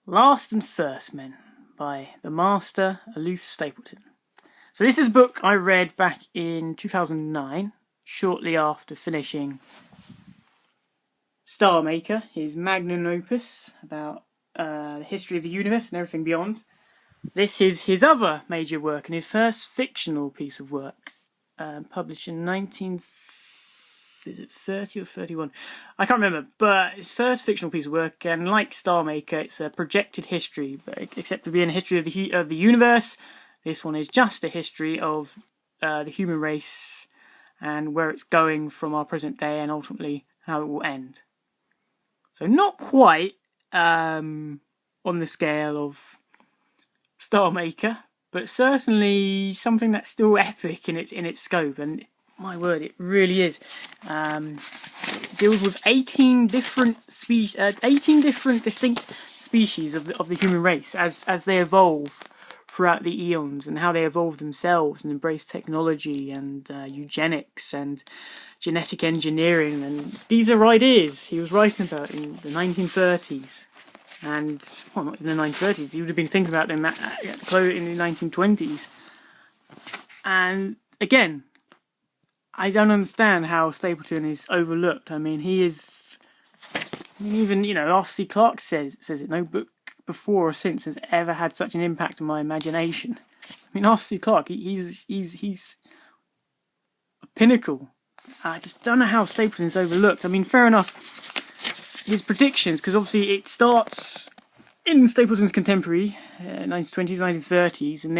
Last and First Men by the master Aloof Stapleton. So this is a book I read back in 2009, shortly after finishing Star Maker, his magnum opus about the history of the universe and everything beyond. This is his other major work and his first fictional piece of work, published in 1930 or 31? I can't remember, but his first fictional piece of work, and like Star Maker, it's a projected history, but except for being a history of the universe, this one is just a history of the human race and where it's going from our present day and ultimately how it will end. So not quite on the scale of Star Maker, but certainly something that's still epic in its scope, and my word, it really is. It deals with 18 different distinct species of the human race as they evolve throughout the eons, and how they evolve themselves and embrace technology and eugenics and genetic engineering. And these are ideas he was writing about in the 1930s. And, well, not in the 1930s, he would have been thinking about them in the 1920s. And, again, I don't understand how Stapleton is overlooked. I mean, he is... even, Arthur C. Clarke says it. No book before or since has ever had such an impact on my imagination. I mean, Arthur C. Clarke, he's a pinnacle. I just don't know how Stapleton is overlooked. I mean, fair enough, his predictions, because obviously it starts in Stapleton's contemporary, 1920s, 1930s, and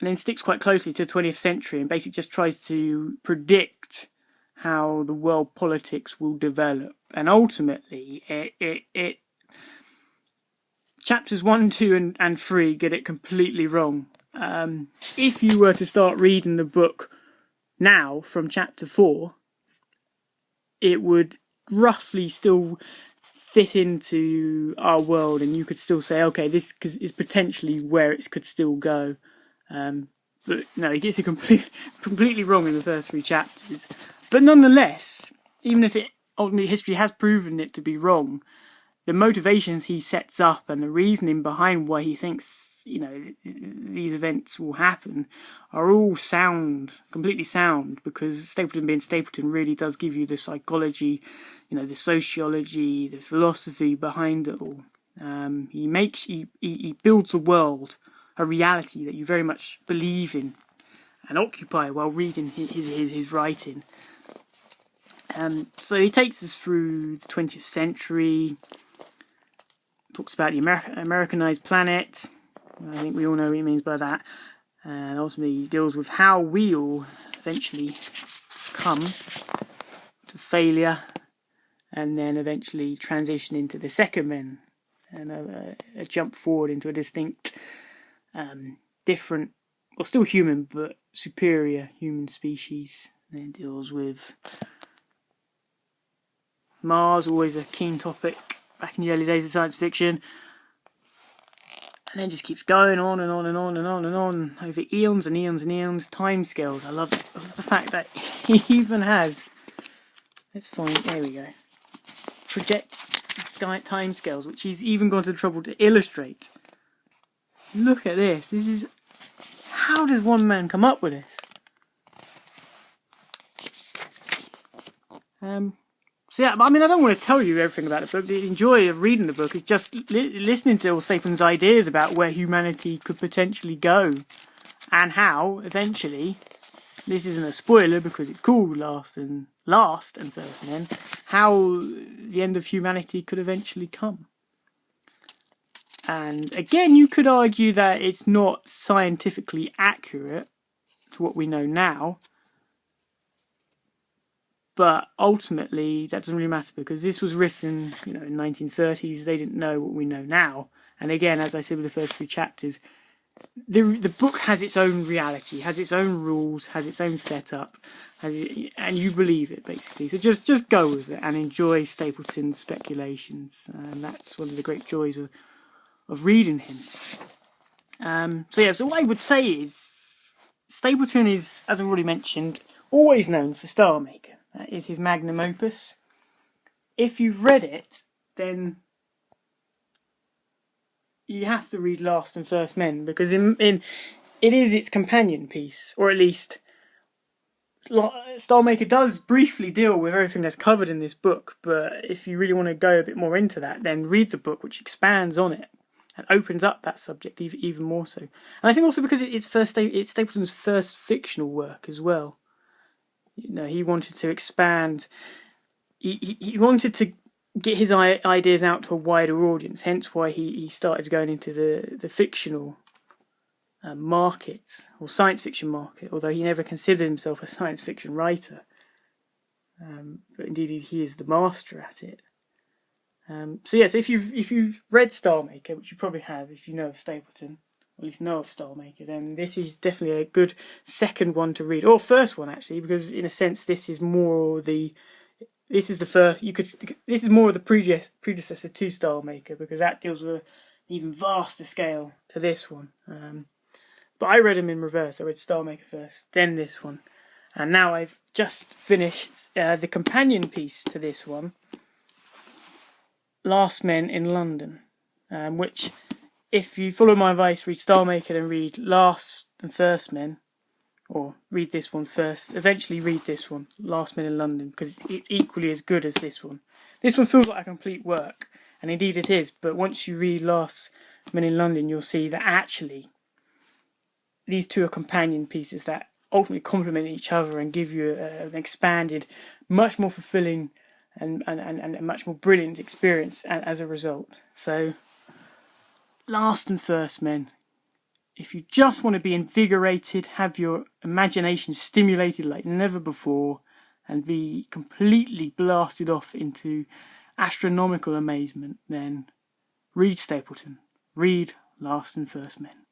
then sticks quite closely to the 20th century and basically just tries to predict how the world politics will develop. And ultimately, it chapters 1, 2, and 3 get it completely wrong. If you were to start reading the book now from chapter 4, it would roughly still fit into our world, and you could still say, okay, this is potentially where it could still go. But no, he gets it completely wrong in the first 3 chapters. But nonetheless, even if ultimately history has proven it to be wrong, the motivations he sets up and the reasoning behind why he thinks, these events will happen are all sound, completely sound, because Stapleton being Stapleton really does give you the psychology, the sociology, the philosophy behind it all. He builds a world, a reality that you very much believe in and occupy while reading his writing. So he takes us through the 20th century, talks about the Americanized planet. I think we all know what he means by that. And ultimately he deals with how we all eventually come to failure and then eventually transition into the second men, and a jump forward into a distinct, different, well, still human, but superior human species. And it deals with Mars, always a keen topic back in the early days of science fiction, and then just keeps going on and on and on and on and on over eons and eons and eons. Timescales. I love the fact that he even has. Let's find. There we go. Project sky timescales, which he's even gone to the trouble to illustrate. Look at this. This is. How does one man come up with this? So yeah, I mean, I don't want to tell you everything about the book. The joy of reading the book is just listening to Stapleton's ideas about where humanity could potentially go, and how eventually, this isn't a spoiler because it's called Last and First Men, how the end of humanity could eventually come. And again, you could argue that it's not scientifically accurate to what we know now. But ultimately, that doesn't really matter, because this was written, in the 1930s. They didn't know what we know now. And again, as I said with the first 3 chapters, the book has its own reality, has its own rules, has its own setup, and you believe it, basically. So just go with it and enjoy Stapleton's speculations. And that's one of the great joys of reading him. So what I would say is, Stapleton is, as I've already mentioned, always known for Star Maker. That is his magnum opus. If you've read it, then you have to read Last and First Men, because it is its companion piece, or at least Stalmaker does briefly deal with everything that's covered in this book, but if you really want to go a bit more into that, then read the book, which expands on it and opens up that subject even more so. And I think also because it's Stapleton's first fictional work as well. He wanted to expand. He wanted to get his ideas out to a wider audience, hence why he started going into the fictional market, or science fiction market, although he never considered himself a science fiction writer. But indeed he is the master at it. So if you've read Stalmaker, which you probably have if you know of Stapleton, or at least know of Stalmaker, then this is definitely a good second one to read, or first one actually, because in a sense this is more of the predecessor to Stalmaker, because that deals with an even vaster scale to this one. But I read them in reverse. I read Stalmaker first, then this one, and now I've just finished the companion piece to this one, Last Men in London, which, if you follow my advice, read Stalmaker, then read Last and First Men, or read this one first, eventually read this one, Last Men in London, because it's equally as good as this one. This one feels like a complete work, and indeed it is, but once you read Last Men in London, you'll see that actually these two are companion pieces that ultimately complement each other and give you an expanded, much more fulfilling and a much more brilliant experience as a result. So, Last and First Men. If you just want to be invigorated, have your imagination stimulated like never before, and be completely blasted off into astronomical amazement, then read Stapleton. Read Last and First Men.